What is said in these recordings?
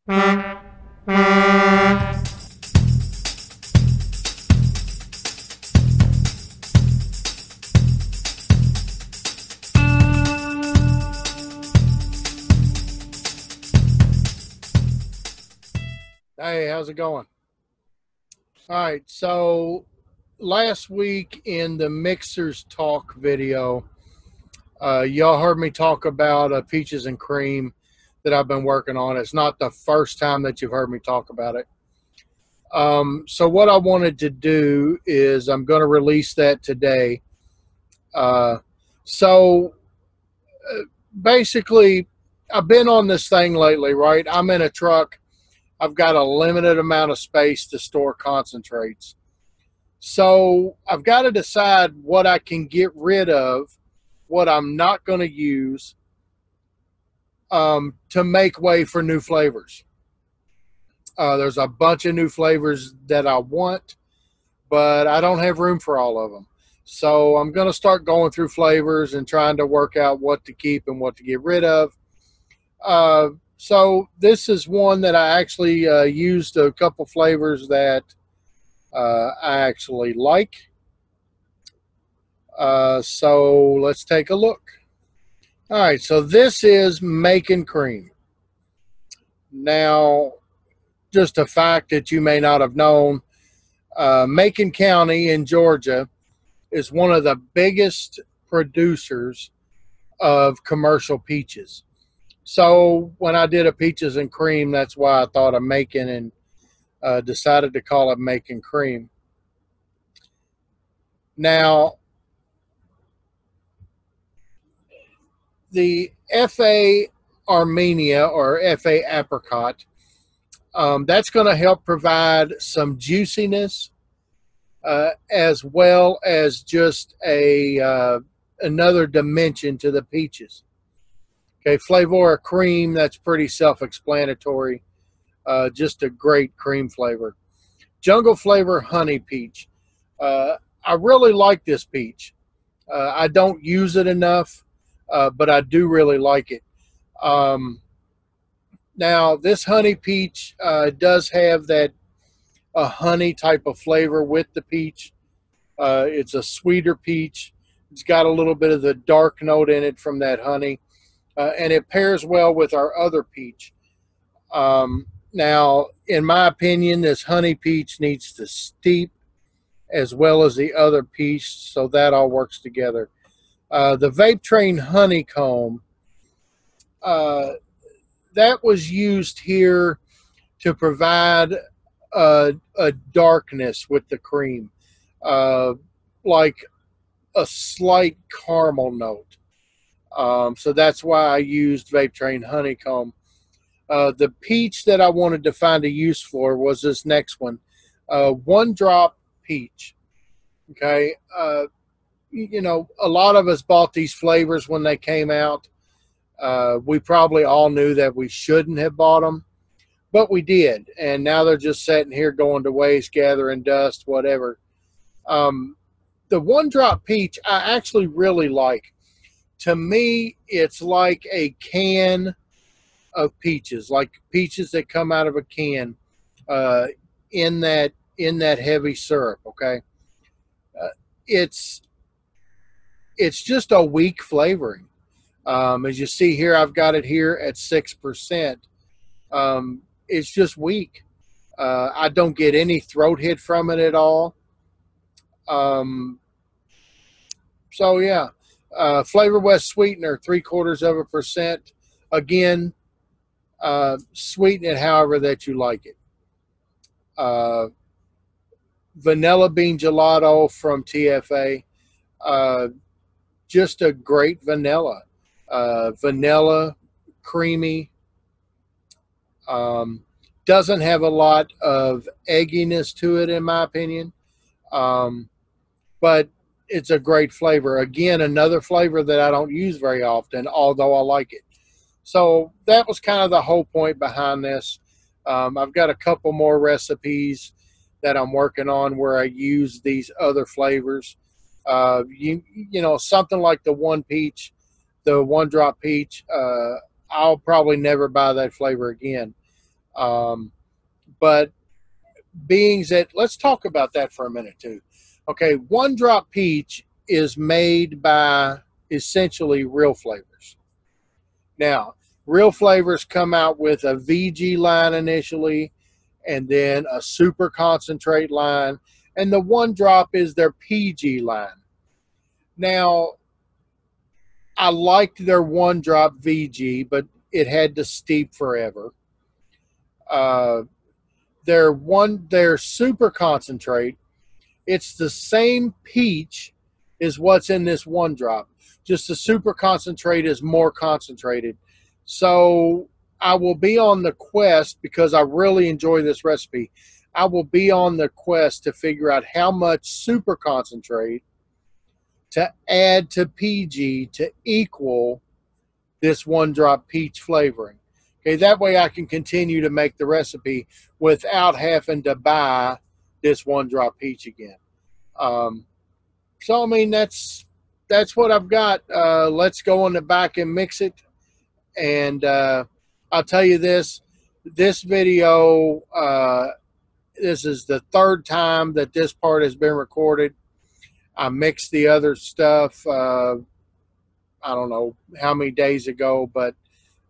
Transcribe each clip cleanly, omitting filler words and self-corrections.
Hey, how's it going? All right, so last week in the Mixers Talk video, y'all heard me talk about peaches and cream that I've been working on. It's not the first time that you've heard me talk about it. So what I wanted to do is I'm going to release that today. So basically, I've been on this thing lately, right? I'm in a truck. I've got a limited amount of space to store concentrates. So I've got to decide what I can get rid of, what I'm not going to use, to make way for new flavors. There's a bunch of new flavors that I want, but I don't have room for all of them. So I'm going to start going through flavors and trying to work out what to keep and what to get rid of. So this is one that I actually used a couple flavors that I actually like. So let's take a look. All right, so this is Macon Cream. Now, just a fact that you may not have known, Macon County in Georgia is one of the biggest producers of commercial peaches. So when I did a peaches and cream, that's why I thought of Macon and decided to call it Macon Cream. Now, the FA Armenia or FA Apricot, that's going to help provide some juiciness as well as just another dimension to the peaches. Okay, Flavora Cream, that's pretty self-explanatory. Just a great cream flavor. Jungle Flavor Honey Peach. I really like this peach. I don't use it enough, but I do really like it. Now, this honey peach does have that a honey type of flavor with the peach. It's a sweeter peach. It's got a little bit of the dark note in it from that honey. And it pairs well with our other peach. Now, in my opinion, this honey peach needs to steep as well as the other peach, so that all works together. The Vape Train Honeycomb, that was used here to provide a darkness with the cream, like a slight caramel note. So that's why I used Vape Train Honeycomb. The peach that I wanted to find a use for was this next one, One Drop Peach. Okay, you know, a lot of us bought these flavors when they came out. We probably all knew that we shouldn't have bought them, but we did, and now they're just sitting here going to waste, gathering dust, whatever. The One Drop Peach I actually really like. To me, it's like a can of peaches, like peaches that come out of a can, in that heavy syrup. Okay, it's just a weak flavoring. As you see here, I've got it here at 6%. It's just weak. I don't get any throat hit from it at all. So yeah. Flavor West Sweetener, 0.75%. Again, sweeten it however that you like it. Vanilla Bean Gelato from TFA. Just a great vanilla. Vanilla, creamy. Doesn't have a lot of egginess to it, in my opinion. But it's a great flavor. Again, another flavor that I don't use very often, although I like it. So that was kind of the whole point behind this. I've got a couple more recipes that I'm working on where I use these other flavors. You know, something like the One Drop Peach, I'll probably never buy that flavor again. But being that, let's talk about that for a minute too. Okay, One Drop Peach is made by essentially Real Flavors. Now, Real Flavors come out with a VG line initially, and then a super concentrate line, and the One Drop is their PG line. Now, I liked their One Drop VG, but it had to steep forever. Uh, their super concentrate, it's the same peach as what's in this One Drop. Just the super concentrate is more concentrated. So I will be on the quest, because I really enjoy this recipe. I will be on the quest to figure out how much super concentrate to add to PG to equal this One Drop peach flavoring. Okay, that way I can continue to make the recipe without having to buy this One Drop peach again. So I mean, that's what I've got. Let's go in the back and mix it. And I'll tell you this video, this is the third time that this part has been recorded. I mixed the other stuff, I don't know how many days ago, but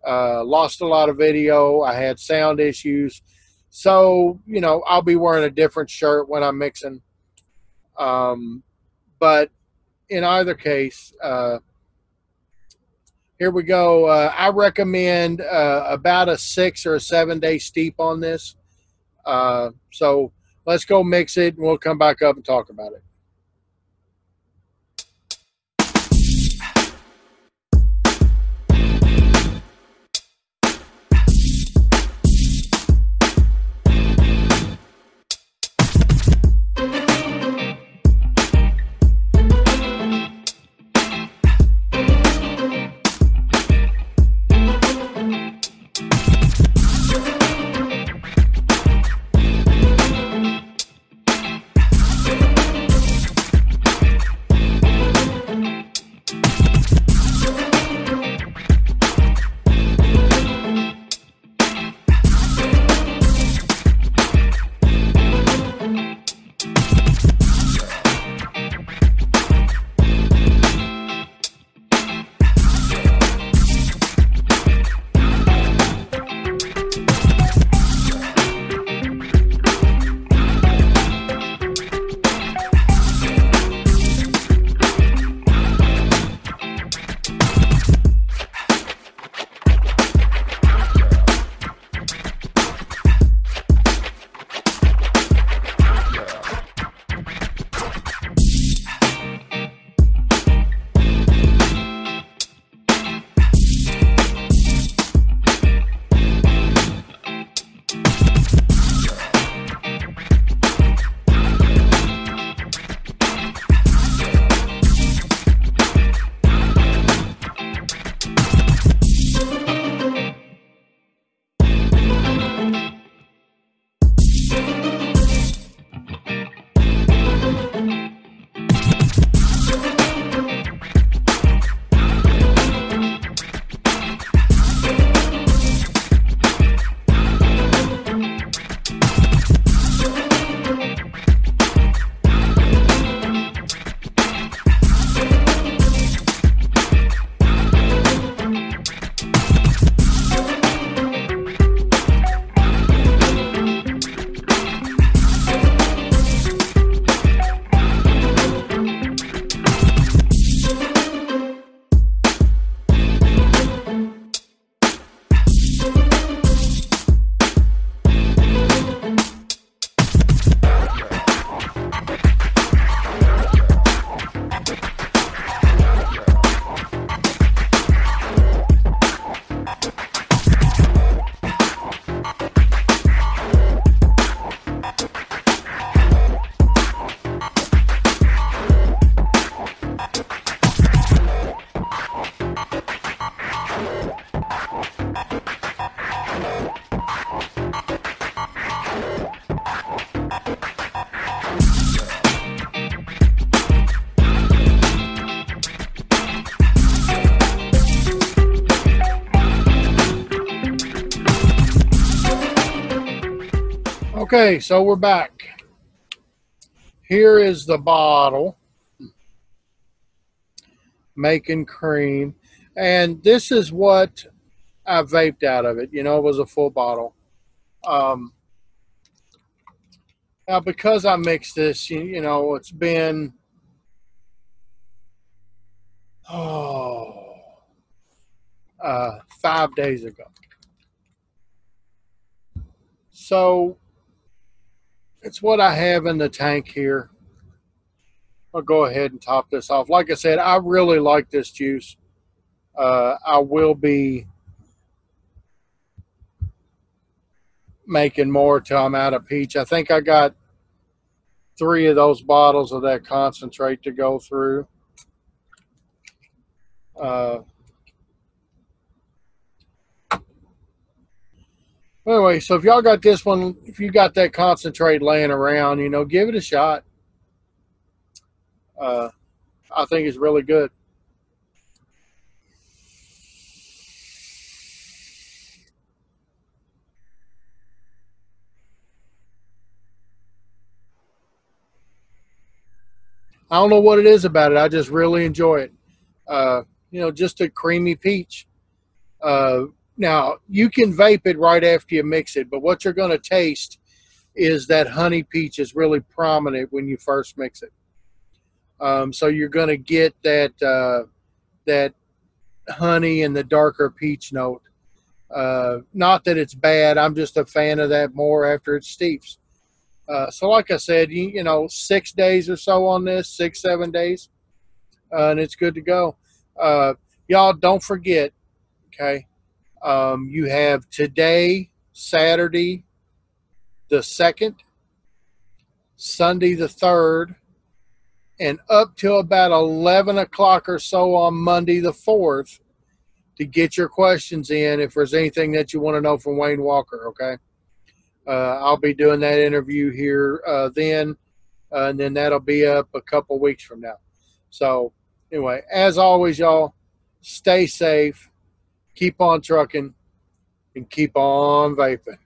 lost a lot of video. I had sound issues. So, you know, I'll be wearing a different shirt when I'm mixing. But in either case, here we go. I recommend about a 6 or a 7 day steep on this. So let's go mix it, and we'll come back up and talk about it. Okay, so we're back. Here is the bottle, Macon Crean, and this is what I vaped out of it. You know, it was a full bottle. Um, Now, because I mixed this, you know, it's been, oh, 5 days ago. So it's what I have in the tank here. I'll go ahead and top this off. Like I said, I really like this juice. I will be making more till I'm out of peach. I think I got 3 of those bottles of that concentrate to go through. Uh, anyway, so if y'all got this one, if you got that concentrate laying around, you know, give it a shot. Uh, I think it's really good. I don't know what it is about it. I just really enjoy it. Uh, you know, just a creamy peach. Uh, Now, you can vape it right after you mix it, but what you're going to taste is that honey peach is really prominent when you first mix it. So you're going to get that honey and the darker peach note. Not that it's bad. I'm just a fan of that more after it steeps. So like I said, you know, 6 days or so on this, 6, 7 days, and it's good to go. Y'all don't forget, okay, you have today, Saturday the 2nd, Sunday the 3rd, and up till about 11 o'clock or so on Monday the 4th to get your questions in if there's anything that you want to know from Wayne Walker, okay? I'll be doing that interview here then, and then that'll be up a couple weeks from now. So anyway, as always, y'all, stay safe, keep on trucking, and keep on vaping.